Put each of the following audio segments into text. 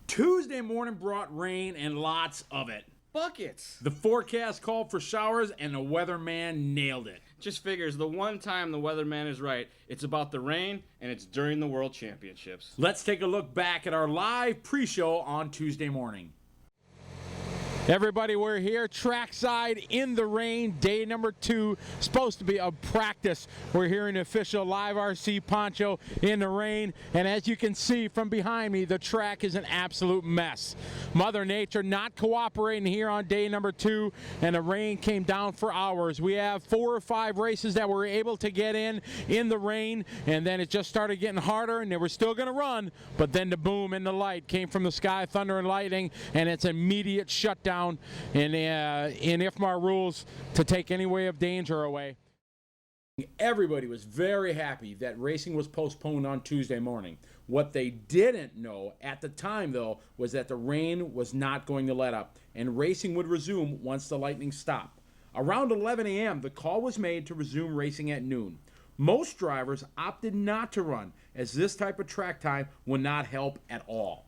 Tuesday morning brought rain and lots of it. Buckets. The forecast called for showers and the weatherman nailed it. Just figures the one time the weatherman is right, it's about the rain and it's during the World Championships. Let's take a look back at our live pre-show on Tuesday morning. Everybody, we're here trackside in the rain, day number 2, supposed to be a practice. We're here in the official LiveRC poncho in the rain, and as you can see from behind me, the track is an absolute mess. Mother Nature not cooperating here on day number 2, and the rain came down for hours. We have 4 or 5 races that were able to get in the rain, and then it just started getting harder, and they were still going to run, but then the boom and the light came from the sky, thunder and lightning, and it's immediate shutdown in IFMAR rules to take any way of danger away. Everybody was very happy that racing was postponed on Tuesday morning. What they didn't know at the time, though, was that the rain was not going to let up, and racing would resume once the lightning stopped. Around 11 a.m., the call was made to resume racing at noon. Most drivers opted not to run, as this type of track time would not help at all.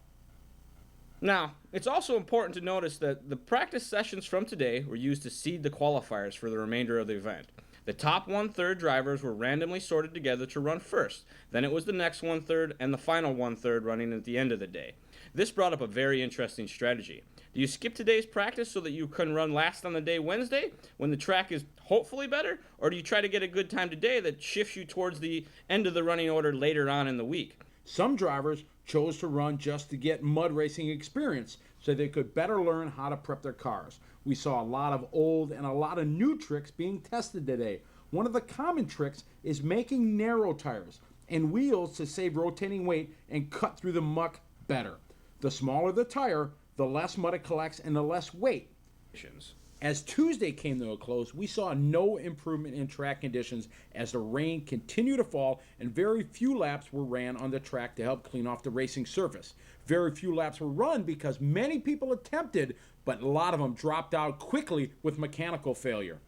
Now, it's also important to notice that the practice sessions from today were used to seed the qualifiers for the remainder of the event. The top 1/3 drivers were randomly sorted together to run first. Then it was the next 1/3 and the final 1/3 running at the end of the day. This brought up a very interesting strategy. Do you skip today's practice so that you can run last on the day Wednesday when the track is hopefully better? Or do you try to get a good time today that shifts you towards the end of the running order later on in the week? Some drivers chose to run just to get mud racing experience so they could better learn how to prep their cars. We saw a lot of old and a lot of new tricks being tested today. One of the common tricks is making narrow tires and wheels to save rotating weight and cut through the muck better. The smaller the tire, the less mud it collects and the less weight. As Tuesday came to a close, we saw no improvement in track conditions as the rain continued to fall and very few laps were ran on the track to help clean off the racing surface. Very few laps were run because many people attempted, but a lot of them dropped out quickly with mechanical failure.